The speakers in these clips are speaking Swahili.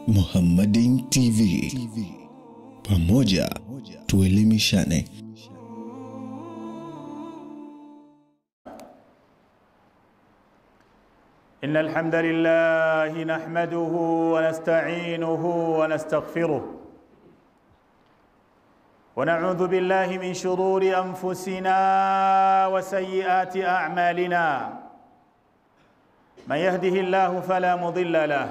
Muhammadin TV. Pamoja tuelimishane. إن الحمد لله نحمده ونستعينه ونستغفره ونعوذ بالله من شرور أنفسنا وسيئات أعمالنا من يهده الله فلا مضل له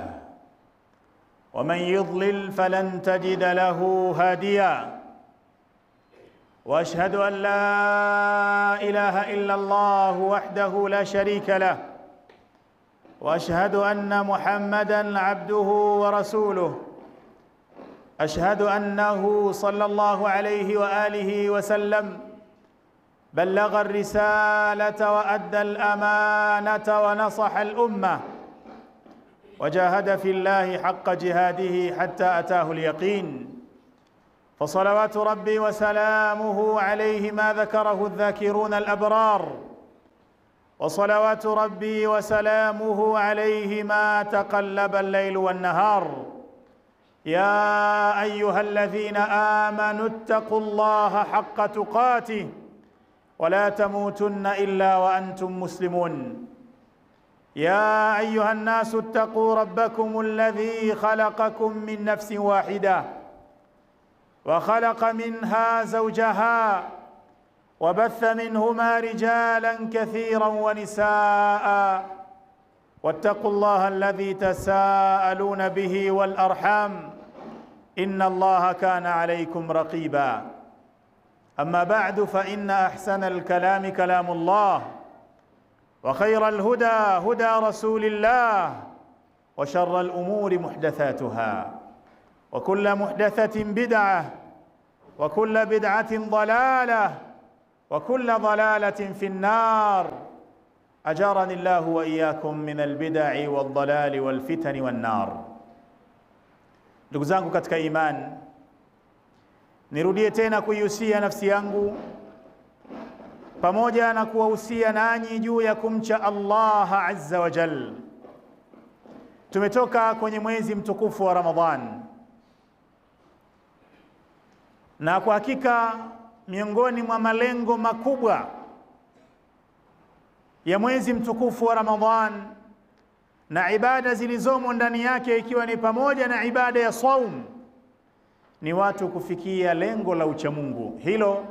ومن يضلل فلن تجد له هاديا وأشهد أن لا إله إلا الله وحده لا شريك له وأشهد أن محمدًا عبده ورسوله أشهد أنه صلى الله عليه وآله وسلم بلغ الرسالة وأدى الأمانة ونصح الأمة وجاهد في الله حق جهاده حتى أتاه اليقين فصلوات ربي وسلامه عليه ما ذكره الذاكرون الأبرار وصلوات ربي وسلامه عليه ما تقلب الليل والنهار يا أيها الذين آمنوا اتقوا الله حق تقاته ولا تموتن إلا وأنتم مسلمون يا أيها الناس اتقوا ربكم الذي خلقكم من نفس واحدة وخلق منها زوجها وبث منهما رجالا كثيرا ونساء واتقوا الله الذي تساءلون به والأرحام إن الله كان عليكم رقيبا أما بعد فإن أحسن الكلام كلام الله وخير الهدى هدى رسول الله وشر الأمور محدثاتها وكل محدثة بدعة وكل بدعة ضلالة وكل ضلالة في النار أجارني الله وإياكم من البدع والضلال والفتن والنار. Ndugu zangu katika imani, nirudie tena kuihusia nafsi yangu pamoja na kuwahusia nanyi juu ya kumcha Allah azza wa jal. Tumetoka kwenye mwezi mtukufu wa Ramadhan, na kwa hakika miongoni mwa malengo makubwa ya mwezi mtukufu wa Ramadhan na ibada zilizomo ndani yake, ikiwa ni pamoja na ibada ya saum, ni watu kufikia lengo la uchamungu. Hilo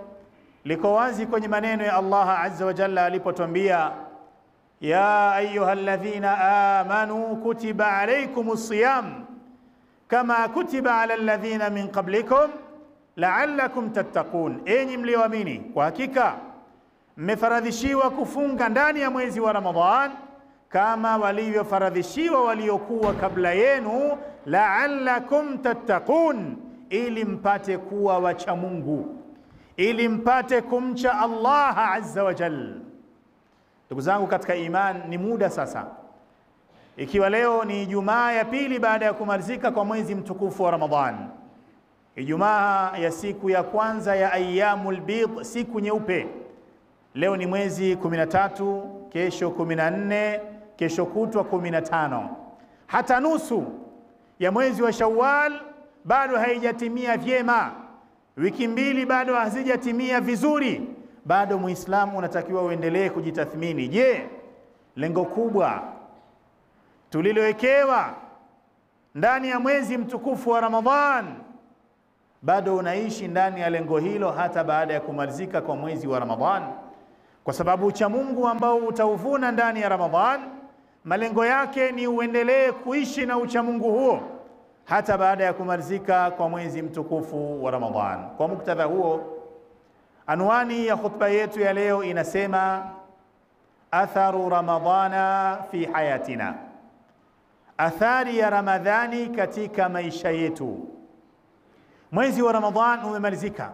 liko wazi kwenye maneno ya Allah azza wa jalla alipotuambia, ya ayyuhalladhina amanu kutiba alaykumus siyam kama kutiba ala alladhina min qablikum la'allakum tattaqun, enyi mlioamini, kwa hakika mmefaradhishiwa kufunga ndani ya mwezi wa Ramadhan kama walivyofaradhishiwa waliokuwa kabla yenu, la'allakum tattaqun, ili mpate kuwa wacha Mungu, ili mpate kumcha Allah azza wa jalla. Ndugu zangu katika iman, ni muda sasa, ikiwa leo ni Ijumaa ya pili baada ya kumalizika kwa mwezi mtukufu wa Ramadhan, Ijumaa ya siku ya kwanza ya ayyamul bid, siku nyeupe. Leo ni mwezi 13, kesho 14, kesho kutwa 15. Hata nusu ya mwezi wa Shawwal bado haijatimia vyema, wiki mbili bado hazijatimia vizuri. Bado Muislamu unatakiwa uendelee kujitathmini. Je, lengo kubwa tulilowekewa ndani ya mwezi mtukufu wa Ramadhan, bado unaishi ndani ya lengo hilo hata baada ya kumalizika kwa mwezi wa Ramadhan? Kwa sababu ucha Mungu ambao utauvuna ndani ya Ramadhan, malengo yake ni uendelee kuishi na ucha Mungu huo hata baada ya kumalizika kwa mwezi mtukufu wa Ramadhan. Kwa muktadha huo, anwani ya khutba yetu ya leo inasema atharu Ramadhana fi hayatina, athari ya Ramadhani katika maisha yetu. Mwezi wa Ramadhan umemalizika,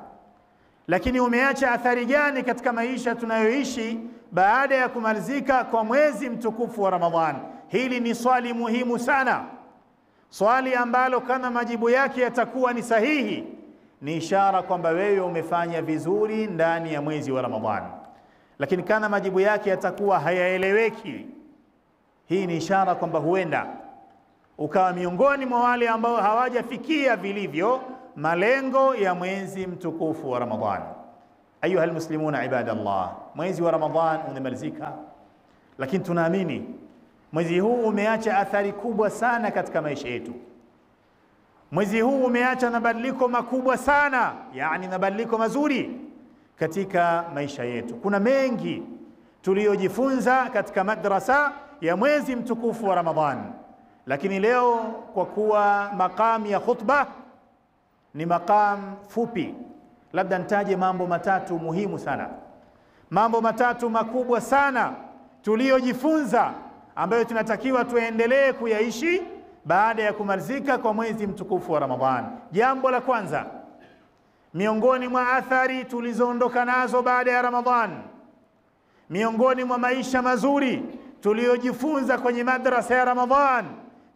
lakini umeacha athari gani katika maisha tunayoishi baada ya kumalizika kwa mwezi mtukufu wa Ramadhan? Hili ni swali muhimu sana, swali ambalo kama majibu yake yatakuwa ni sahihi, ni ishara kwamba wewe umefanya vizuri ndani ya mwezi wa Ramadhan. Lakini kama majibu yake yatakuwa hayaeleweki, hii ni ishara kwamba huenda ukawa miongoni mwa wale ambao hawajafikia vilivyo malengo ya mwezi mtukufu wa Ramadhan. Ayuha almuslimuna ibadallah, mwezi wa Ramadhan umemalizika, lakini tunaamini mwezi huu umeacha athari kubwa sana katika maisha yetu. Mwezi huu umeacha mabadiliko makubwa sana, yani mabadiliko mazuri katika maisha yetu. Kuna mengi tuliyojifunza katika madrasa ya mwezi mtukufu wa Ramadhan, lakini leo kwa kuwa maqam ya khutbah ni maqam fupi, labda nitaje mambo matatu muhimu sana, mambo matatu makubwa sana tuliyojifunza ambayo tunatakiwa tuendelee kuyaishi baada ya kumalizika kwa mwezi mtukufu wa Ramadhan. Jambo la kwanza, miongoni mwa athari tulizoondoka nazo baada ya Ramadhan, miongoni mwa maisha mazuri tuliyojifunza kwenye madrasa ya Ramadhan,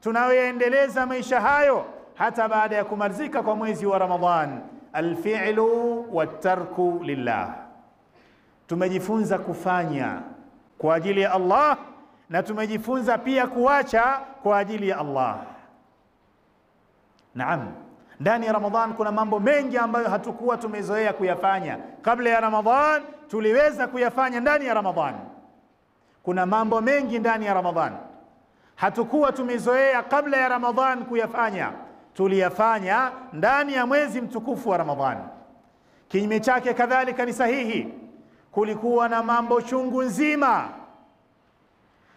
tunayoendeleza maisha hayo hata baada ya kumalizika kwa mwezi wa Ramadhan, alfi'lu watarku lillah. Tumejifunza kufanya kwa ajili ya Allah na tumejifunza pia kuacha kwa ajili ya Allah. Naam, ndani ya Ramadhan kuna mambo mengi ambayo hatukuwa tumezoea kuyafanya kabla ya Ramadhan, tuliweza kuyafanya ndani ya Ramadhan. Kuna mambo mengi ndani ya Ramadhan hatukuwa tumezoea kabla ya Ramadhan kuyafanya, tuliyafanya ndani ya mwezi mtukufu wa Ramadhan. Kinyume chake kadhalika ni sahihi, kulikuwa na mambo chungu nzima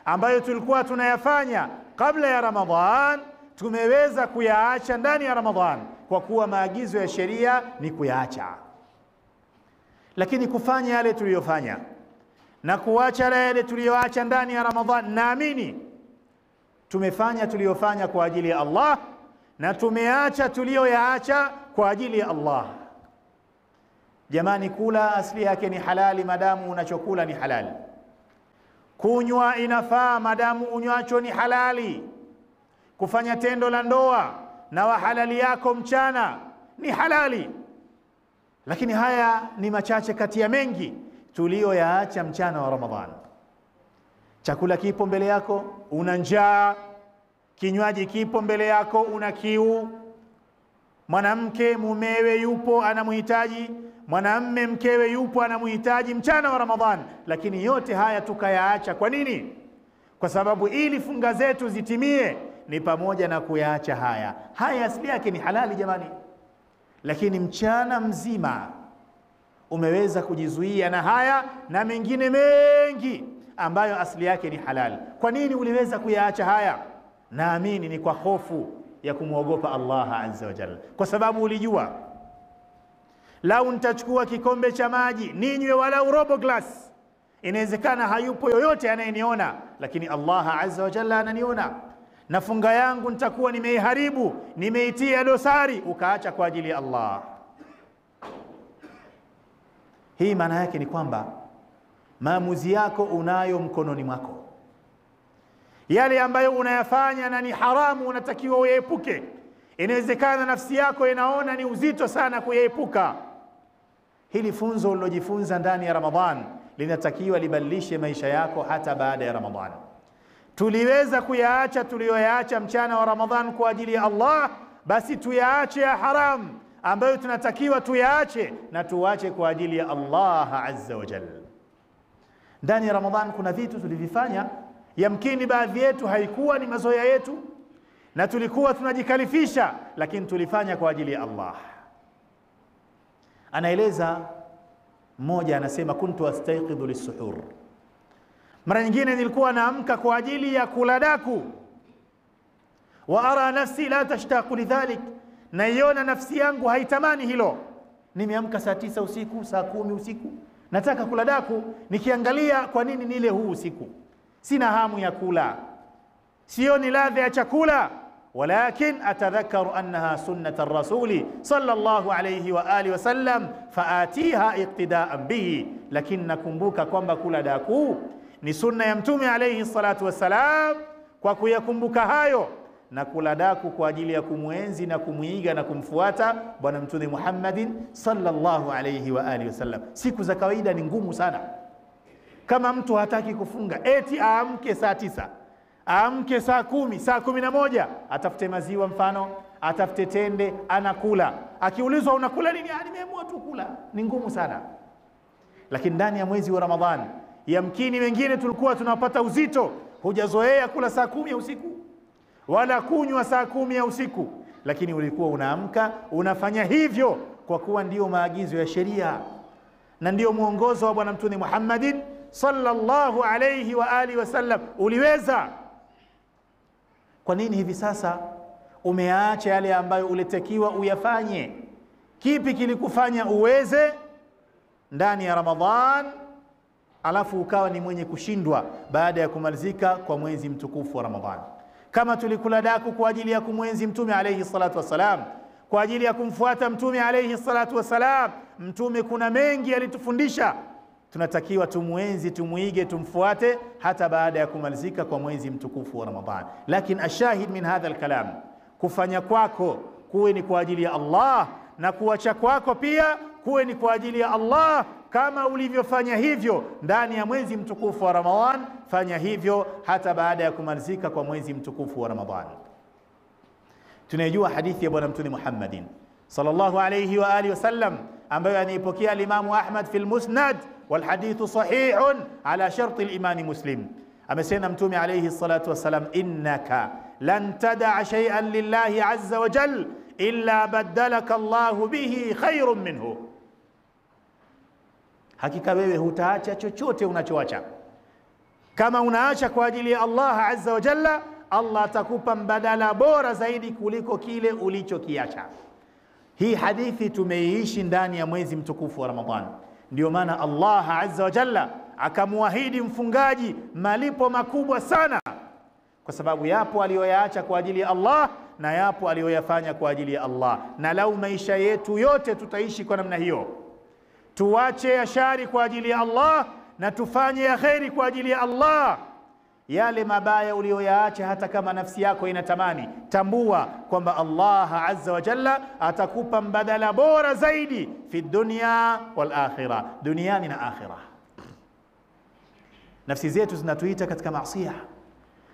ambayo tulikuwa tunayafanya kabla ya Ramadhan, tumeweza kuyaacha ndani ya Ramadhan kwa kuwa maagizo ya sheria ni kuyaacha. Lakini kufanya yale tuliyofanya na kuacha yale tuliyoacha ndani ya Ramadhan, naamini tumefanya tuliyofanya kwa ajili ya Allah na tumeacha tuliyoyaacha kwa ajili ya Allah. Jamani, kula asili yake ni halali madamu unachokula ni halali. Kunywa inafaa madamu unywacho ni halali. Kufanya tendo la ndoa na wahalali yako mchana ni halali. Lakini haya ni machache kati ya mengi tuliyoyaacha mchana wa Ramadhan. Chakula kipo mbele yako, una njaa. Kinywaji kipo mbele yako, una kiu. Mwanamke mumewe yupo anamhitaji, mwanamme mkewe yupo anamhitaji mchana wa Ramadhan, lakini yote haya tukayaacha. Kwa nini? Kwa sababu ili funga zetu zitimie ni pamoja na kuyaacha haya. Haya asili yake ni halali jamani, lakini mchana mzima umeweza kujizuia na haya na mengine mengi ambayo asili yake ni halali. Kwa nini uliweza kuyaacha haya? Naamini ni kwa hofu ya kumwogopa Allah azza wa jalla, kwa sababu ulijua lau nitachukua kikombe cha maji ninywe walau robo glass, inawezekana hayupo yoyote anayeniona, lakini Allah azza wa jalla ananiona, na funga yangu nitakuwa nimeiharibu, nimeitia dosari, ukaacha kwa ajili ya Allah. Hii maana yake ni kwamba maamuzi yako unayo mkononi mwako. Yale ambayo unayafanya na ni haramu unatakiwa uyaepuke. Inawezekana nafsi yako inaona ni uzito sana kuyaepuka. Hili funzo ulilojifunza ndani ya Ramadhan linatakiwa libadilishe maisha yako hata baada ya Ramadhan. Tuliweza kuyaacha tuliyoyaacha mchana wa Ramadhan kwa ajili ya Allah, basi tuyaache ya haram ambayo tunatakiwa tuyaache na tuache kwa ajili ya Allah azza wa jalla. Ndani ya Ramadhan kuna vitu tulivifanya yamkini baadhi yetu haikuwa ni mazoea yetu na tulikuwa tunajikalifisha, lakini tulifanya kwa ajili ya Allah. Anaeleza mmoja, anasema kuntu astayqidhu lis-suhur, mara nyingine nilikuwa naamka kwa ajili ya kula daku, wa ara nafsi la tashtaqu lidhalik, naiona nafsi yangu haitamani hilo. Nimeamka saa 9 usiku, saa 10 usiku, nataka kula daku, nikiangalia kwa nini nile huu usiku, sina hamu ya kula, sioni ladha ya chakula, walakin atadhakkaru annaha sunnat ar-rasuli sallallahu alayhi wa alihi wasallam faatiha iqtidaan bihi, lakini nakumbuka kwamba kula daku ni sunna ya mtume alayhi salatu wassalam. Kwa kuyakumbuka hayo na kula daku kwa ajili ya kumwenzi na kumuiga na kumfuata bwana mtume Muhammadin sallallahu alayhi wa alihi wasallam. Siku za kawaida ni ngumu sana. Kama mtu hataki kufunga eti aamke saa 9 amke saa 10, saa 11, atafute maziwa mfano, atafute tende, anakula. Akiulizwa unakula nini? Nimeamua tu kula. Ni ngumu sana. Lakini ndani ya mwezi wa Ramadhani, yamkini wengine tulikuwa tunapata uzito, hujazoea kula saa 10 ya usiku wala kunywa saa 10 ya usiku, lakini ulikuwa unaamka unafanya hivyo kwa kuwa ndio maagizo ya sheria na ndio mwongozo wa Bwana Mtume Muhammadin sallallahu alayhi wa alihi wasallam. Uliweza. Kwa nini hivi sasa umeacha yale ambayo ulitakiwa uyafanye? Kipi kilikufanya uweze ndani ya Ramadhan alafu ukawa ni mwenye kushindwa baada ya kumalizika kwa mwezi mtukufu wa Ramadhan? Kama tulikula daku kwa ajili ya kumwenzi Mtume alayhi salatu wasalam, kwa ajili ya kumfuata Mtume alayhi salatu wasalam, Mtume kuna mengi alitufundisha, tunatakiwa tumuenzi, tumuige, tumfuate hata baada ya kumalizika kwa mwezi mtukufu wa Ramadhan. Lakini ashahid min hadha alkalam, kufanya kwako kuwe ni kwa ajili ya Allah na kuacha kwako pia kuwe ni kwa ajili ya Allah. Kama ulivyofanya hivyo ndani ya mwezi mtukufu wa Ramadhan, fanya hivyo hata baada ya kumalizika kwa mwezi mtukufu wa Ramadhan. Tunajua hadithi ya Bwana Mtume Muhammadin sallallahu alayhi wa alihi wasallam ambayo anaipokea al-Imam Ahmad fi al-Musnad, wal hadithu sahihun ala shart al-Imam Muslim. Amesema Mtume alayhi salatu wasalam, innaka lan tad'a shay'an lillahi azza wa jalla illa badalaka Allahu bihi khairun minhu. Hakika wewe hutaacha chochote unachoacha. Kama unaacha kwa ajili ya Allah azza wa jalla, Allah atakupa mbadala bora zaidi kuliko kile ulichokiacha. Hii hadithi tumeiishi ndani ya mwezi mtukufu wa Ramadhan. Ndio maana Allah azza wa jalla akamwahidi mfungaji malipo makubwa sana, kwa sababu yapo aliyoyaacha kwa ajili ya Allah na yapo aliyoyafanya kwa ajili ya Allah. Na lau maisha yetu yote tutaishi kwa namna hiyo, tuache ya shari kwa ajili ya Allah na tufanye ya kheri kwa ajili ya Allah, yale mabaya uliyoyaacha hata kama nafsi yako inatamani, tambua kwamba Allah azza wa jalla atakupa mbadala bora zaidi fi dunya wal akhirah, duniani na akhirah. Nafsi zetu zinatuita katika maasiya,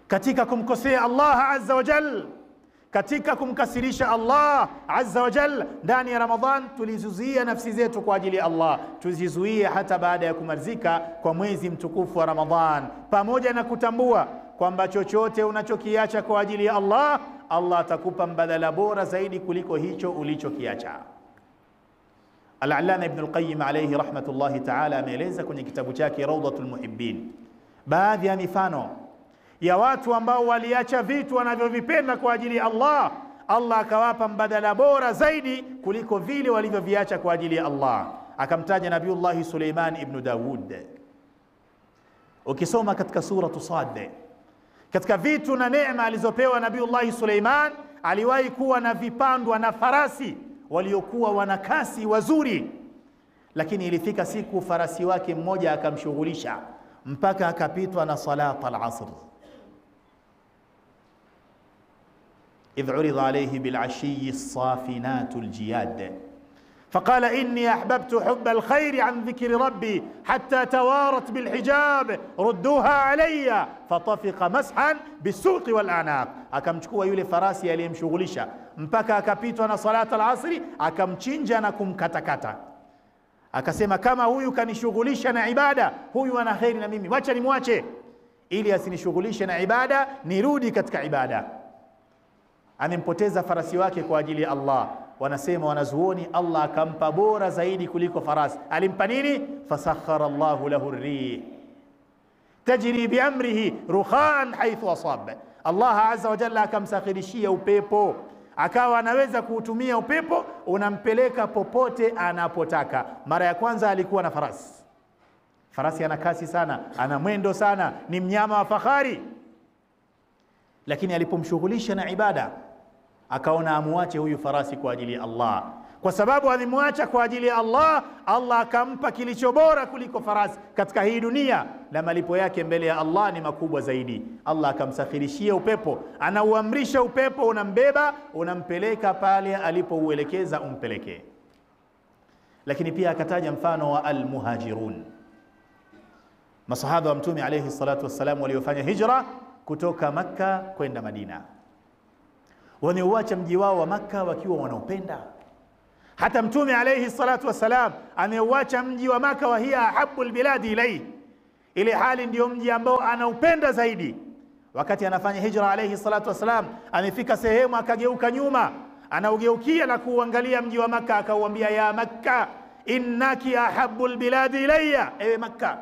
katika kumkosea Allah azza wa jalla, katika kumkasirisha Allah azza wa jalla. Ndani ya Ramadhan tulizuia nafsi zetu kwa ajili ya Allah, tuzizuie hata baada ya kumalizika kwa mwezi mtukufu wa Ramadhan, pamoja na kutambua kwamba chochote unachokiacha kwa ajili ya Allah, Allah atakupa mbadala bora zaidi kuliko hicho ulichokiacha. Al-Allama Ibn al-Qayyim alayhi rahmatullahi ta'ala ameeleza kwenye kitabu chake Rawdatul Muhibbin baadhi ya mifano ya watu ambao waliacha vitu wanavyovipenda kwa ajili ya Allah, Allah akawapa mbadala bora zaidi kuliko vile walivyoviacha kwa ajili ya Allah. Akamtaja Nabiullah Suleiman ibn Daud. Ukisoma katika suratu Sad, katika vitu na neema alizopewa Nabiullah Suleiman, aliwahi kuwa na vipandwa na farasi waliokuwa wanakasi wazuri, lakini ilifika siku farasi wake mmoja akamshughulisha mpaka akapitwa na salat al-asr. إذ عرض عليه بالعشي الصافنات الجياد فقال إني أحببت حب الخير عن ذكر ربي حتى توارت بالحجاب ردوها علي فطفق مسحا بالسوق والأعناق. akamchukua yule farasi aliyemshughulisha mpaka akapitwa na salat al-asri, akamchinja na kumkatakata. Akasema, kama huyu kanishughulisha na ibada, huyu ana kheri na mimi, wacha nimwache ili asinishughulishe na ibada, nirudi katika ibada. Amempoteza farasi wake kwa ajili ya Allah. Wanasema wanazuoni, Allah akampa bora zaidi kuliko farasi. Alimpa nini? Fasakhara Allahu lahu ar-rih tajri bi amrihi rukhan haythu asab. Allah azza wa jalla akamsakhirishia upepo, akawa anaweza kuutumia upepo, unampeleka popote anapotaka. Mara ya kwanza alikuwa na farasi. Farasi ana kasi sana, ana mwendo sana, ni mnyama wa fahari. Lakini alipomshughulisha na ibada, akaona amuache huyu farasi kwa ajili ya Allah. Kwa sababu alimwacha kwa ajili ya Allah, Allah akampa kilicho bora kuliko farasi katika hii dunia, na malipo yake mbele ya Allah ni makubwa zaidi. Allah akamsakhirishia upepo, anauamrisha upepo, unambeba, unampeleka pale alipouelekeza umpelekee. Lakini pia akataja mfano wa al-muhajirun, masahaba wa Mtume alayhi salatu wassalam waliofanya hijra kutoka Makka kwenda Madina. Wameuacha mji wao wa Makka wakiwa wanaupenda. Hata Mtume alayhi salatu wasalam ameuacha mji wa Makka wa hiya ahabbul biladi ilayhi, ile hali ndio mji ambao anaupenda zaidi. Wakati anafanya hijra alayhi salatu wasalam, amefika sehemu akageuka nyuma, anaugeukia na kuangalia mji wa Makka, akauambia ya Makka innaki ahabbul biladi ilayya, ewe Makka,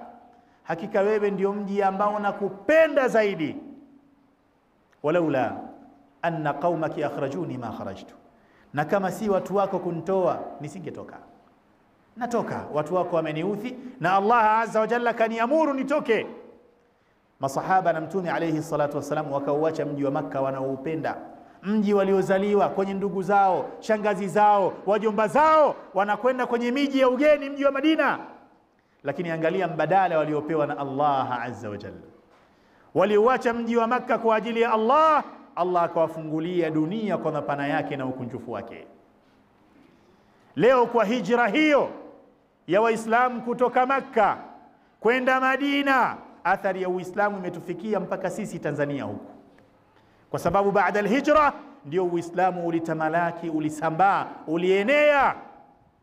hakika wewe ndio mji ambao nakupenda zaidi. Walaula anna qaumaki akhrajuni ma kharajtu, na kama si watu wako kunitoa nisingetoka. Natoka, watu wako wameniudhi na Allah azza wa jalla kaniamuru nitoke. Masahaba na Mtume alayhi salatu wasalam wakauacha mji wa Makka wanaoupenda, mji waliozaliwa, kwenye ndugu zao, shangazi zao, wajomba zao, wanakwenda kwenye miji ya ugeni, mji wa Madina. Lakini angalia mbadala waliopewa na Allah azza wa jalla. Waliuacha mji wa Makka kwa ajili ya Allah, Allah akawafungulia dunia kwa mapana yake na ukunjufu wake. Leo kwa hijra hiyo ya Waislamu kutoka Makka kwenda Madina, athari ya Uislamu imetufikia mpaka sisi Tanzania huku, kwa sababu baada al-hijra ndio Uislamu ulitamalaki, ulisambaa, ulienea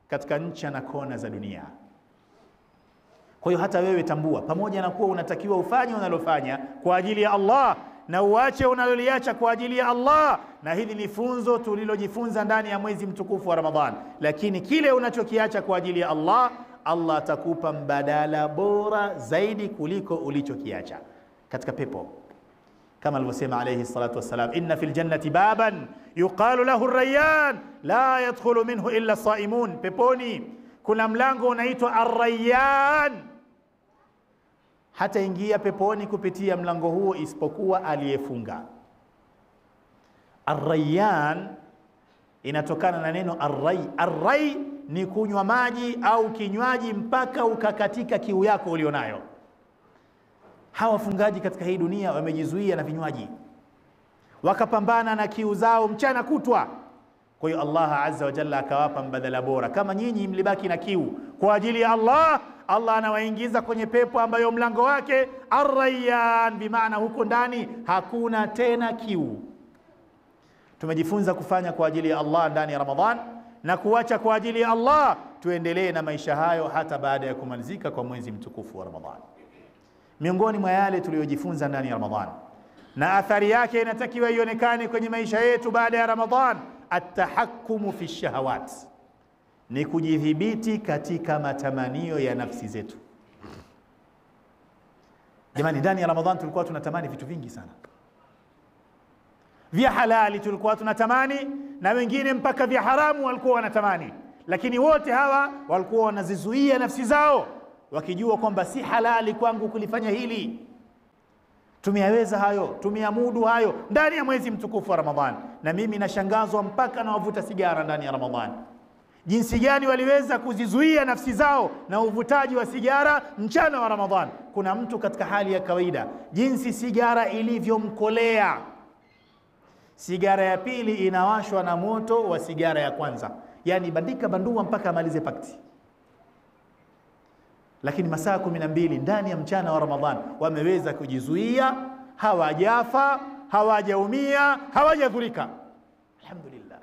katika nchi na kona za dunia. Kwa hiyo hata wewe tambua, pamoja na kuwa unatakiwa ufanye unalofanya kwa ajili ya Allah na uache unaloliacha kwa ajili ya Allah, na hili ni funzo tulilojifunza ndani ya mwezi mtukufu wa Ramadhan, lakini kile unachokiacha kwa ajili ya Allah, Allah atakupa mbadala bora zaidi kuliko ulichokiacha katika pepo. Kama alivyosema alayhi salatu wassalam, inna fil jannati baban yuqalu lahu ar-rayyan la yadkhulu minhu illa as-saimun, peponi kuna mlango unaitwa ar-rayyan, hata ingia peponi kupitia mlango huo isipokuwa aliyefunga. Ar-rayyan inatokana na neno ar-ray. Ar-ray ni kunywa maji au kinywaji mpaka ukakatika kiu yako ulionayo. Hawa wafungaji katika hii dunia wamejizuia na vinywaji, wakapambana na kiu zao mchana kutwa. Kwa hiyo Allah azza wa jalla akawapa mbadala bora. Kama nyinyi mlibaki na kiu kwa ajili ya Allah, Allah anawaingiza kwenye pepo ambayo mlango wake Ar-Rayyan, bimaana huko ndani hakuna tena kiu. Tumejifunza kufanya kwa ajili ya Allah ndani ya Ramadhan na kuacha kwa ajili ya Allah, tuendelee na maisha hayo hata baada ya kumalizika kwa mwezi mtukufu wa Ramadhan. Miongoni mwa yale tuliyojifunza ndani ya Ramadhan na athari yake inatakiwa ionekane kwenye maisha yetu baada ya Ramadhan, at-tahakkumu fi shahawat, ni kujidhibiti katika matamanio ya nafsi zetu. Jamani, ndani ya Ramadhan tulikuwa tunatamani vitu vingi sana. Vya halali tulikuwa tunatamani, na wengine mpaka vya haramu walikuwa wanatamani, lakini wote hawa walikuwa wanazizuia nafsi zao wakijua kwamba si halali kwangu kulifanya hili. Tumeyaweza hayo, tumeamudu hayo ndani ya mwezi mtukufu wa Ramadhan. Na mimi nashangazwa mpaka na wavuta sigara ndani ya Ramadhan, jinsi gani waliweza kuzizuia nafsi zao na uvutaji wa sigara mchana wa Ramadhan. Kuna mtu katika hali ya kawaida, jinsi sigara ilivyomkolea, sigara ya pili inawashwa na moto wa sigara ya kwanza, yani bandika bandua mpaka amalize pakti. Lakini masaa 12 ndani ya mchana wa Ramadhan wameweza kujizuia, hawajafa, hawajaumia, hawajadhurika. Alhamdulillah.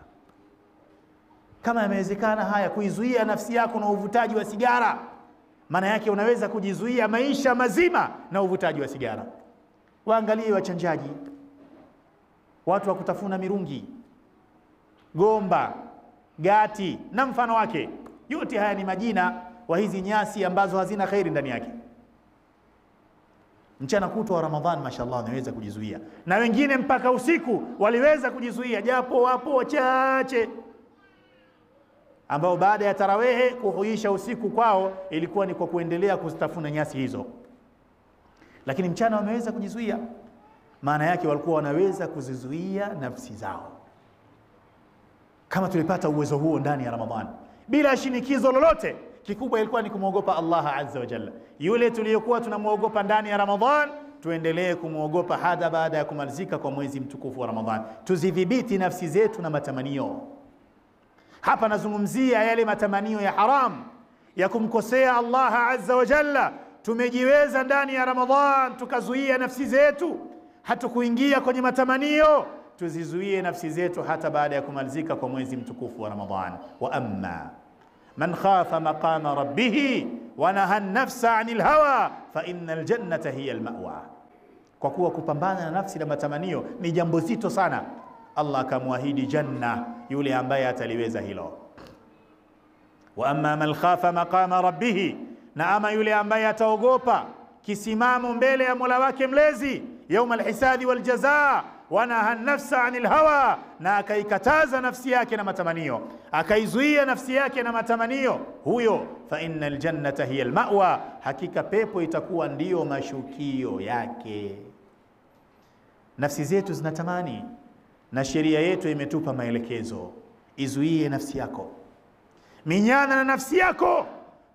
Kama yamewezekana haya kuizuia nafsi yako na uvutaji wa sigara, maana yake unaweza kujizuia maisha mazima na uvutaji wa sigara. Waangalie wachanjaji, watu wa kutafuna mirungi, gomba, gati na mfano wake. Yote haya ni majina wa hizi nyasi ambazo hazina khairi ndani yake. Mchana kutwa wa Ramadhan mashallah wanaweza kujizuia, na wengine mpaka usiku waliweza kujizuia, japo wapo wachache ambao baada ya tarawehe kuhuisha usiku kwao ilikuwa ni kwa kuendelea kuzitafuna nyasi hizo, lakini mchana wameweza kujizuia. Maana yake walikuwa wanaweza kuzizuia nafsi zao. Kama tulipata uwezo huo ndani ya Ramadhan bila shinikizo lolote, kikubwa ilikuwa ni kumwogopa Allah azza wa jalla. Yule tuliyokuwa tunamuogopa ndani ya Ramadhan, tuendelee kumuogopa hata baada ya kumalizika kwa mwezi mtukufu wa Ramadhan. Tuzidhibiti nafsi zetu na matamanio. Hapa nazungumzia yale matamanio ya haram ya kumkosea Allah azza wa jalla. Tumejiweza ndani ya Ramadhan tukazuia nafsi zetu, hatukuingia kwenye matamanio, tuzizuie nafsi zetu hata baada ya kumalizika kwa mwezi mtukufu wa Ramadhan. Wa amma man khafa maqama rabbih wa naha an-nafsa 'anil hawa fa innal jannata hiya al-ma'wa. Kwa kuwa kupambana na nafsi na matamanio ni jambo zito sana, Allah akamwahidi janna yule ambaye ataliweza hilo. Wa amma man khafa maqama rabbih, na ama yule ambaye ataogopa kisimamo mbele ya Mola wake mlezi yaum al-hisabi wal jazaa, wa naha an-nafsa 'anil hawa, na akaikataza nafsi yake na matamanio, akaizuia nafsi yake na matamanio, huyo fa innal jannata hiya al-ma'wa, hakika pepo itakuwa ndiyo mashukio yake. Nafsi zetu zinatamani na sheria yetu imetupa maelekezo, izuie nafsi yako, minyana na nafsi yako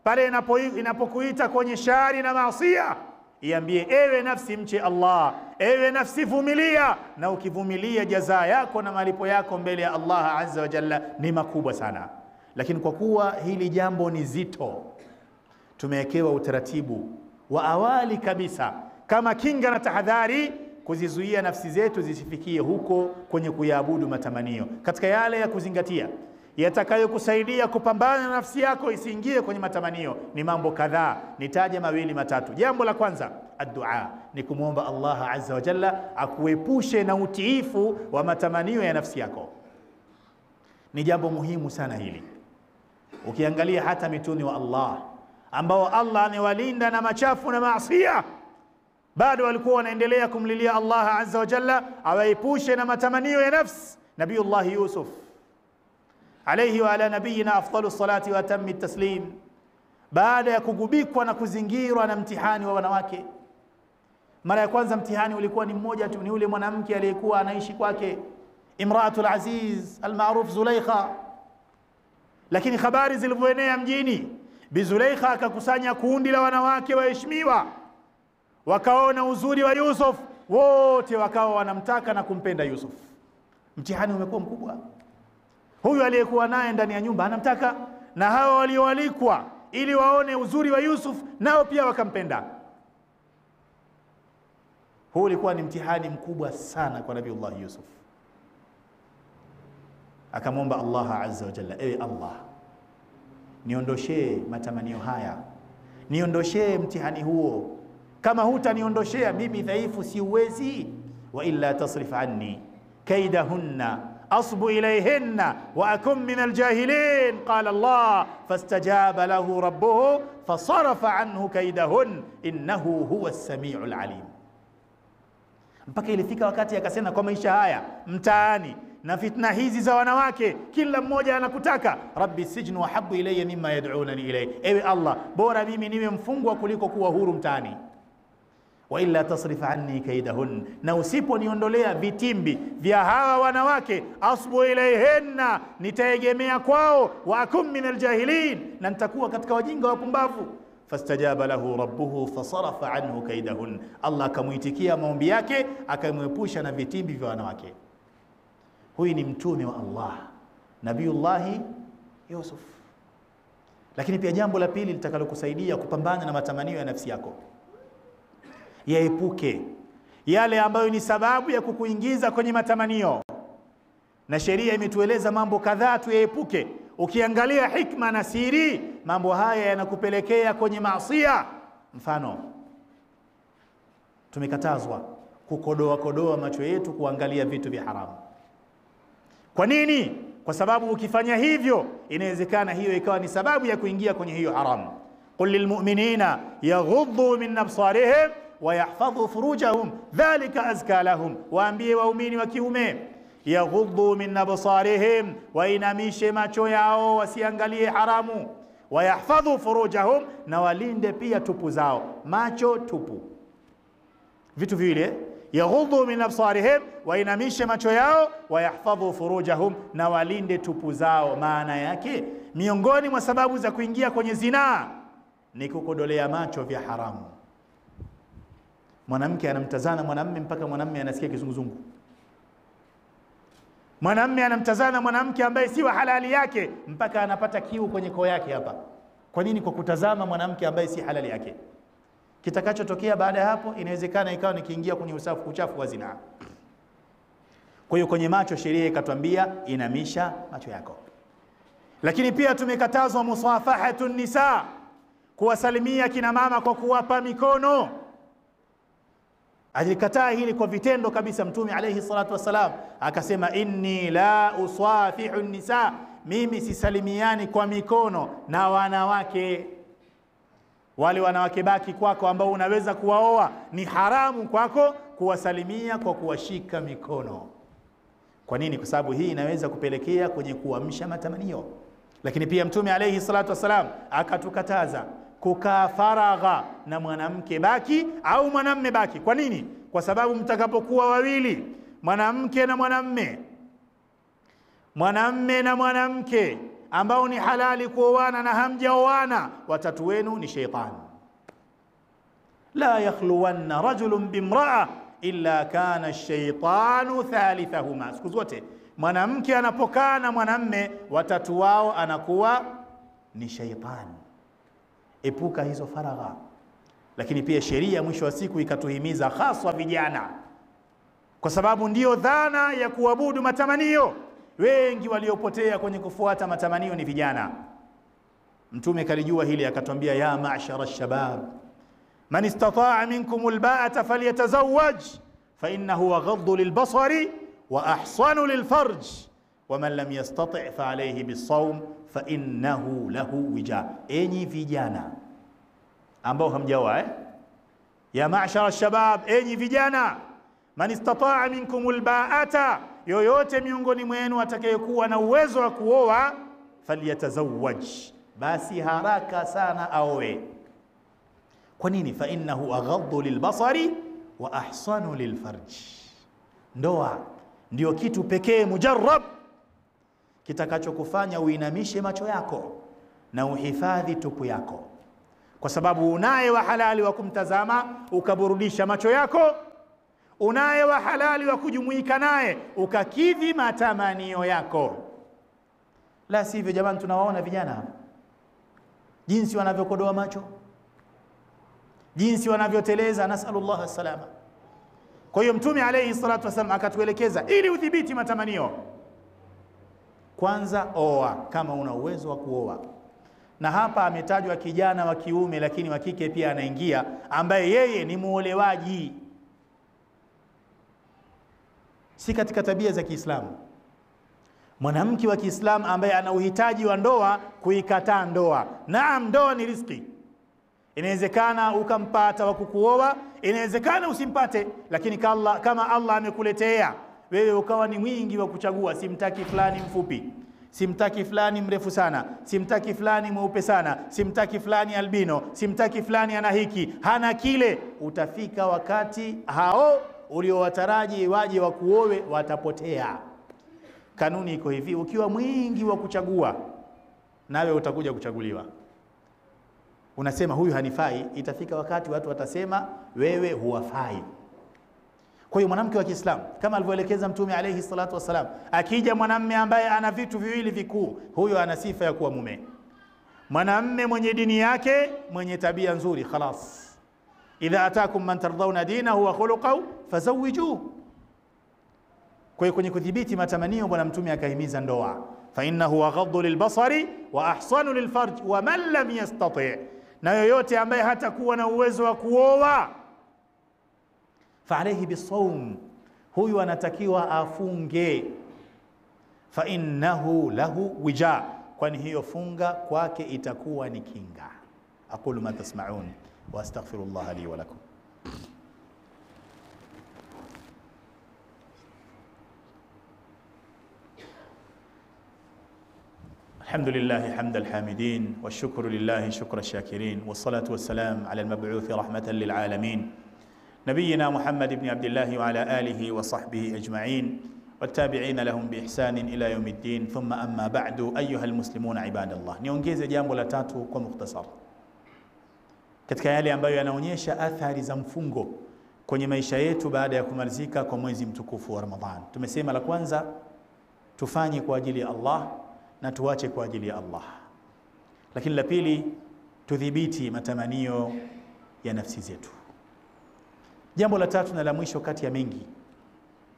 pale inapokuita kwenye shari na maasiya. Iambie, ewe nafsi mche Allah, ewe nafsi vumilia, na ukivumilia jazaa yako na malipo yako mbele ya Allah azza wa jalla ni makubwa sana. Lakini kwa kuwa hili jambo ni zito, tumewekewa utaratibu wa awali kabisa kama kinga na tahadhari, kuzizuia nafsi zetu zisifikie huko kwenye kuyaabudu matamanio. Katika yale ya kuzingatia yatakayokusaidia kupambana na nafsi yako isiingie kwenye matamanio ni mambo kadhaa, nitaje mawili matatu. Jambo la kwanza, ad-du'a, ni kumwomba Allah azza wa jalla akuepushe na utiifu wa matamanio ya nafsi yako. Ni jambo muhimu sana hili. Ukiangalia hata mitume wa Allah ambao Allah amewalinda na machafu na maasiya, bado walikuwa wanaendelea kumlilia Allah azza wa jalla awaepushe na matamanio ya nafsi. Nabiyullah Yusuf alayhi wa ala nabiyina afdalu salati wa atammi taslim, baada ya kugubikwa na kuzingirwa na mtihani wa wanawake. Mara ya kwanza mtihani ulikuwa ni mmoja tu, ni yule mwanamke aliyekuwa anaishi kwake, Imraatul Aziz almaruf Zulaikha. Lakini habari zilivyoenea mjini, Bi Zulaikha akakusanya kundi la wanawake waheshimiwa, wakaona uzuri wa Yusuf, wote wakawa wanamtaka na kumpenda Yusuf. Mtihani umekuwa mkubwa. Huyu aliyekuwa naye ndani ya nyumba anamtaka, na hao walioalikwa ili waone uzuri wa Yusuf nao pia wakampenda. Huu ulikuwa ni mtihani mkubwa sana kwa Nabiiullah Yusuf. Akamwomba Allah azza wa jalla, ewe Allah, niondoshee matamanio haya, niondoshee mtihani huo. Kama hutaniondoshea mimi dhaifu, siuwezi, wa illa tasrif anni kaidahunna asbu ilayhinna wa akum min aljahilin. Qala Allah fastajaba lahu rabbuhu fasarafa anhu kaidahun innahu huwa as-sami'ul alim. Mpaka ilifika wakati akasema, kwa maisha haya mtaani na fitna hizi za wanawake, kila mmoja anakutaka, rabbi sijnu wa habbu ilayya mimma yad'unani ilayhi, ewe Allah, bora mimi niwe mfungwa kuliko kuwa huru mtaani. Wa illa tasrif anni kaidahun, na usiponiondolea vitimbi vya hawa wanawake, asbu ilayhinna, nitaegemea kwao, wa akum min aljahilin, na nitakuwa katika wajinga wapumbavu. Fastajaba lahu rabbuhu fasarafa anhu kaidahun, Allah akamuitikia maombi yake, akamwepusha na vitimbi vya wanawake. Huyu ni mtume wa Allah, Nabiiullah Yusuf. Lakini pia jambo la pili litakalokusaidia kupambana na matamanio ya nafsi yako, yaepuke yale ambayo ni sababu ya kukuingiza kwenye matamanio, na sheria imetueleza mambo kadhaa tuyaepuke. Ukiangalia hikma na siri, mambo haya yanakupelekea kwenye maasiya. Mfano, tumekatazwa kukodoa macho yetu kuangalia vitu vya haramu. Kwa nini? Kwa sababu ukifanya hivyo inawezekana hiyo ikawa ni sababu ya kuingia kwenye hiyo haramu. Qul lilmu'minina yaghuddu min absarihim wa yahfadhu furujahum dhalika azka lahum, waambie waumini wa kiume, yaghuddu min absarihim, wainamishe macho yao wasiangalie haramu, wa yahfadhu furujahum, na walinde pia tupu zao. Macho tupu, vitu vile. Yaghuddu min absarihim, wainamishe macho yao, wa yahfadhu furujahum, na walinde tupu zao. Maana yake miongoni mwa sababu za kuingia kwenye zinaa ni kukodolea macho vya haramu. Mwanamke anamtazana mwanamume mpaka mwanamume anasikia kizunguzungu. Mwanamume anamtazana mwanamke ambaye si wa halali yake mpaka anapata kiu kwenye koo yake hapa. Kwa nini? Kwa kutazama mwanamke ambaye si halali yake. Kitakachotokea baada ya hapo inawezekana ikawa nikiingia kwenye uchafu wa zina. Kwa hiyo kwenye macho sheria ikatwambia inamisha macho yako. Lakini pia tumekatazwa musafahatun nisa, kuwasalimia kina mama kwa kuwapa mikono. Alikataa hili kwa vitendo kabisa Mtume alayhi salatu wasalam, akasema inni la usafihu nisa, mimi sisalimiani kwa mikono na wanawake. Wale wanawake baki kwako ambao unaweza kuwaoa, ni haramu kwako kuwasalimia kwa kuwashika mikono. Kwa nini? Kwa sababu hii inaweza kupelekea kwenye kuamsha matamanio. Lakini pia Mtume alayhi salatu wasalam akatukataza kukaa faragha na mwanamke baki au mwanamme baki. Kwa nini? Kwa sababu mtakapokuwa wawili, mwanamke na mwanamme, mwanamme na mwanamke ambao ni halali kuoana na hamjaoana, watatu wenu ni shaytan. La yakhluwanna rajulun bimra'a illa kana ash-shaytanu thalithahuma. Siku zote mwanamke anapokaa na mwanamme, watatu wao anakuwa ni shaytan. Epuka hizo faragha. Lakini pia sheria mwisho wa siku ikatuhimiza hasa vijana, kwa sababu ndio dhana ya kuabudu matamanio. Wengi waliopotea kwenye kufuata matamanio ni vijana. Mtume kalijua hili akatwambia, ya ma'shara ash-shabab man istata'a minkum al-ba'ata falyatazawwaj fa innahu aghaddu lil-basari wa ahsanu lil-farj wa man lam yastati' fa alayhi bis-sawm fa innahu lahu wija. Enyi vijana ambao hamjaoa, ya ma'shara ash-shabab, enyi vijana, man istata'a minkum al-ba'ata, yoyote miongoni mwenu atakayekuwa na uwezo wa kuoa, falyatazawwaj, basi haraka sana aoe. Kwa nini? Fa innahu aghaddu lilbasari wa ahsanu lilfarj. Ndoa ndio kitu pekee mujarrab kitakachokufanya uinamishe macho yako na uhifadhi tupu yako, kwa sababu unaye wa halali wa kumtazama ukaburudisha macho yako, unaye wa halali wa kujumuika naye ukakidhi matamanio yako. La sivyo jamani, tunawaona vijana jinsi wanavyokodoa macho, jinsi wanavyoteleza, nasallallahu salama. Kwa hiyo Mtume alayhi salatu wasallam akatuelekeza ili udhibiti matamanio, kwanza oa kama una uwezo wa kuoa. Na hapa ametajwa kijana wa kiume, lakini wa kike pia anaingia, ambaye yeye ni muolewaji. Si katika tabia za Kiislamu mwanamke wa Kiislamu ambaye ana uhitaji wa ndoa kuikataa ndoa. Naam, ndoa ni riziki. Inawezekana ukampata wa kukuoa, inawezekana usimpate, lakini kama Allah amekuletea wewe ukawa ni mwingi wa kuchagua, simtaki fulani mfupi, simtaki fulani mrefu sana, simtaki fulani mweupe sana, simtaki fulani albino, simtaki fulani ana hiki hana kile, utafika wakati hao uliowataraji waje wa kuowe watapotea. Kanuni iko hivi, ukiwa mwingi wa kuchagua, nawe utakuja kuchaguliwa. Unasema huyu hanifai, itafika wakati watu watasema wewe huwafai. Kwa hiyo mwanamke wa Kiislamu kama alivyoelekeza Mtume alayhi salatu wasalam, akija mwanamme ambaye ana vitu viwili vikuu, huyo ana sifa ya kuwa mume. Mwanamme mwenye dini yake, mwenye tabia nzuri, khalas. Idha atakum man tardawna dinahu wa khuluquhu fazawwijuhu. Kwa hiyo kwenye kudhibiti matamanio bwana Mtume akahimiza ndoa, fa innahu aghaddu lilbasari wa ahsanu lilfarj wa man lam yastati', na yoyote ambaye hatakuwa na uwezo wa kuoa, fa alayhi bisawm, huyu anatakiwa afunge. Fa innahu lahu wija, kwani hiyo funga kwake itakuwa ni kinga. Aqulu ma tasma'un wa astaghfirullah li wa lakum. الحمد لله حمد الحامدين والشكر لله شكر الشاكرين والصلاة والسلام على المبعوث رحمة للعالمين نبينا محمد بن عبد الله وعلى آله وصحبه أجمعين والتابعين لهم بإحسان إلى يوم الدين ثم أما بعد أيها المسلمون عباد الله. Niongeze jambo la tatu kwa mukhtasar katika yale ambayo yanaonyesha athari za mfungo kwenye maisha yetu baada ya kumalizika kwa mwezi mtukufu wa Ramadhan. Tumesema la kwanza, tufanye kwa ajili ya Allah na tuache kwa ajili ya Allah. Lakini la pili, tudhibiti matamanio ya nafsi zetu. Jambo la tatu na la mwisho kati ya mengi,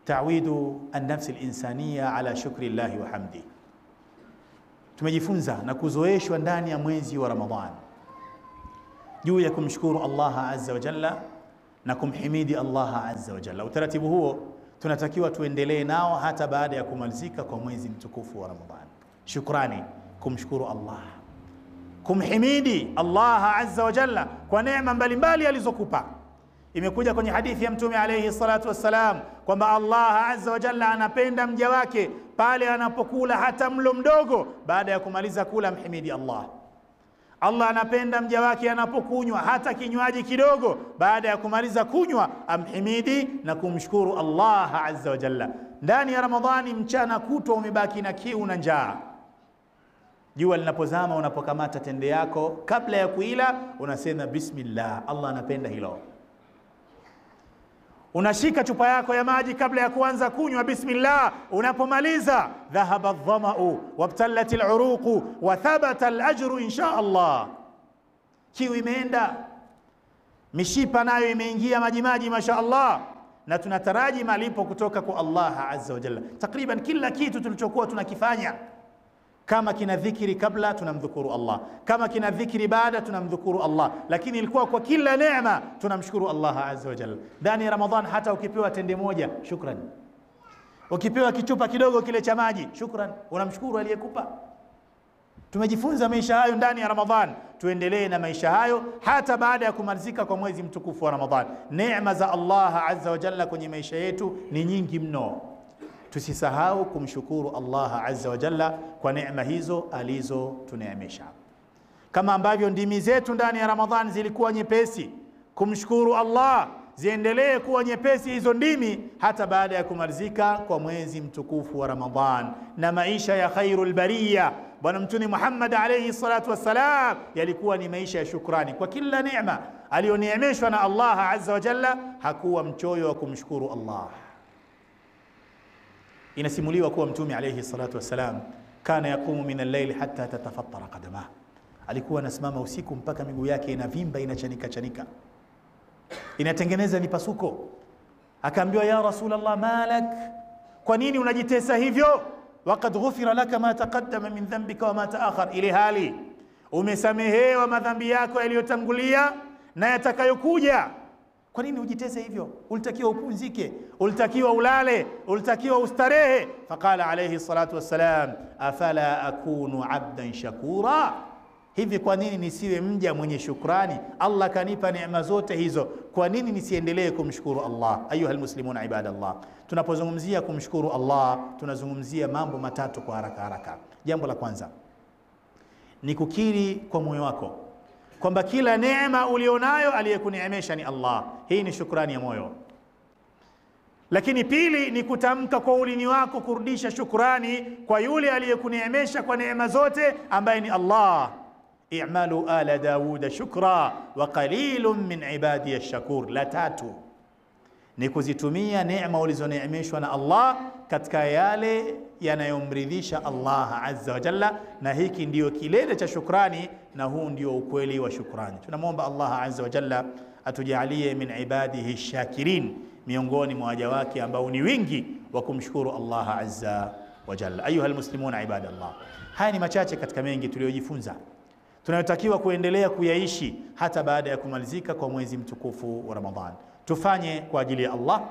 ta'widu an-nafsi al-insaniya ala shukri Allahi wa hamdi. Tumejifunza na kuzoeshwa ndani ya mwezi wa Ramadhan juu ya kumshukuru Allah azza wa jalla na kumhimidi Allah azza wa jalla. Utaratibu huo tunatakiwa tuendelee nao hata baada ya kumalizika kwa mwezi mtukufu wa Ramadhan. Shukrani, kumshukuru Allah, kumhimidi Allah azza wa jalla kwa neema mbalimbali alizokupa. Imekuja kwenye hadithi ya Mtume alayhi salatu wassalam kwamba Allah azza wa jalla anapenda mja wake pale anapokula hata mlo mdogo, baada ya kumaliza kula mhimidi Allah. Allah anapenda mja wake anapokunywa hata kinywaji kidogo, baada ya kumaliza kunywa amhimidi na kumshukuru Allah azza wa jalla. Ndani ya Ramadhani mchana kutwa umebaki na kiu na njaa, jua linapozama unapokamata tende yako kabla ya kuila unasema bismillah. Allah anapenda hilo. Unashika chupa yako ya maji kabla ya kuanza kunywa bismillah. Unapomaliza dhahaba adh-dhama'u wabtalat al-uruqu wa thabata al-ajru insha Allah. Kiu imeenda, mishipa nayo imeingia maji masha Allah, na tunataraji malipo kutoka kwa Allah azza wa jalla. Takriban kila kitu tulichokuwa tunakifanya, kama kina dhikri kabla tunamdhukuru Allah, kama kina dhikri baada tunamdhukuru Allah, lakini ilikuwa kwa kila neema tunamshukuru Allah azza wa jalla. Ndani ya Ramadhan hata ukipewa tende moja, shukran. Ukipewa kichupa kidogo kile cha maji, shukran, unamshukuru aliyekupa. Tumejifunza maisha hayo ndani ya Ramadhan, tuendelee na maisha hayo hata baada ya kumalizika kwa mwezi mtukufu wa Ramadhan. Neema za Allah azza wa jalla kwenye maisha yetu ni nyingi mno. Tusisahau kumshukuru Allah azza wa jalla kwa neema hizo alizotuneemesha. Kama ambavyo ndimi zetu ndani ya Ramadhan zilikuwa nyepesi kumshukuru Allah, ziendelee kuwa nyepesi hizo ndimi hata baada ya kumalizika kwa mwezi mtukufu wa Ramadhan. Na maisha ya khairul bariya Bwana Mtume Muhammad alayhi salatu wassalam yalikuwa ni maisha ya shukrani kwa kila neema aliyoneemeshwa na Allah azza wa jalla. Hakuwa mchoyo wa kumshukuru Allah. Inasimuliwa kuwa Mtume alayhi salatu wassalam kana yaqumu min al-layl hatta tatafattara qadamah, alikuwa anasimama usiku mpaka miguu yake inavimba, inachanika, inatengeneza mipasuko. Akaambiwa, ya Rasulullah, malak, kwa nini unajitesa hivyo? Waqad ghufira laka ma taqaddama min dhanbika wa ma ta'akhkhar, ile hali umesamehewa madhambi yako yaliyotangulia na yatakayokuja. Kwa nini ujitese hivyo? Ulitakiwa upumzike, ulitakiwa ulale, ulitakiwa ustarehe. Faqala alayhi salatu wassalam, afala akunu abdan shakura, hivi kwa nini nisiwe mja mwenye shukrani? Allah kanipa neema zote hizo, kwa nini nisiendelee kumshukuru Allah? Ayuha almuslimuna ibadallah, tunapozungumzia kumshukuru Allah tunazungumzia mambo matatu kwa haraka. Jambo la kwanza ni kukiri kwa moyo wako kwamba kila neema ulionayo aliyekuneemesha ni Allah. Hii ni shukrani ya moyo. Lakini pili ni kutamka kwa ulimi wako kurudisha shukrani kwa yule aliyekuneemesha kwa neema zote ambaye ni Allah. I'malu ala Dawuda shukra wa qalilun min ibadiy ash-shakur. La tatu ni kuzitumia neema ulizoneemeshwa na Allah katika yale yanayomridhisha Allah azza wa jalla, na hiki ndio kilele cha shukrani, na huu ndio ukweli wa shukrani. Tunamwomba Allah azza wa jalla atujalie min ibadihi shakirin, miongoni mwa waja wake ambao ni wingi wa kumshukuru Allah azza wa jalla. Ayuha almuslimuna ibadallah, haya ni machache katika mengi tuliyojifunza tunayotakiwa kuendelea kuyaishi hata baada ya kumalizika kwa mwezi mtukufu wa Ramadhan. Tufanye kwa ajili ya Allah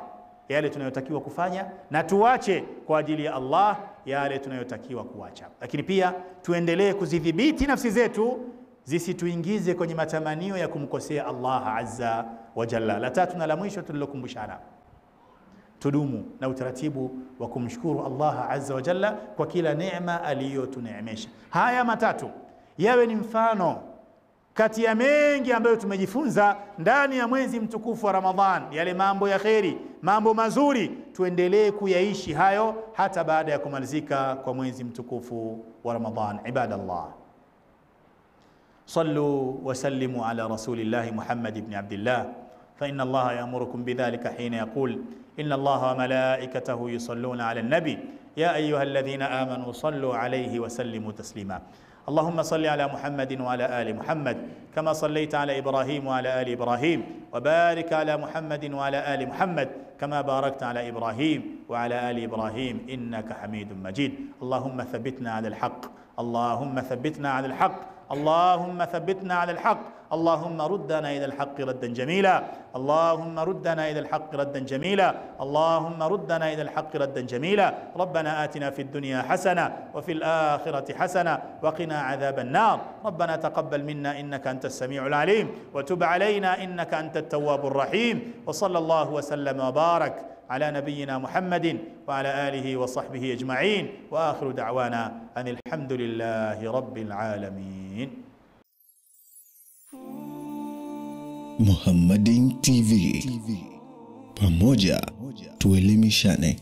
yale tunayotakiwa kufanya, na tuache kwa ajili ya Allah yale tunayotakiwa kuacha. Lakini pia tuendelee kuzidhibiti nafsi zetu zisituingize kwenye matamanio ya kumkosea Allah azza wa jalla. La tatu na la mwisho tulilokumbushana, tudumu na utaratibu wa kumshukuru Allah azza wa jalla kwa kila neema aliyotuneemesha. Haya matatu yawe ni mfano kati ya mengi ambayo tumejifunza ndani ya mwezi mtukufu wa Ramadhan. Yale mambo ya kheri, mambo mazuri, tuendelee kuyaishi hayo hata baada ya kumalizika kwa mwezi mtukufu wa Ramadhan. Ibadallah, sallu wa sallimu ala rasulillahi Muhammad ibn Abdillah, fa inna Allah ya'murukum bidhalika hina yaqul inna Allah wa malaikatahu yusalluna ala an-nabi ya ayyuhalladhina amanu sallu alayhi wa sallimu taslima. اللهم صل على محمد وعلى آل محمد كما صليت على إبراهيم وعلى آل إبراهيم، وبارك على محمد وعلى آل محمد كما باركت على إبراهيم وعلى آل إبراهيم إنك حميد مجيد. اللهم ثبتنا على الحق، اللهم ثبتنا على الحق، اللهم ثبتنا على الحق، اللهم ردنا إلى الحق ردا جميلا، اللهم ردنا إلى الحق ردا جميلا، اللهم ردنا إلى الحق ردا جميلا. ربنا آتنا في الدنيا حسنة وفي الآخرة حسنة وقنا عذاب النار. ربنا تقبل منا إنك أنت السميع العليم، وتب علينا إنك أنت التواب الرحيم. وصلى الله وسلم وبارك على نبينا محمد وعلى آله وصحبه أجمعين، وآخر دعوانا أن الحمد لله رب العالمين. Muhammadin TV, pamoja tuelimishane.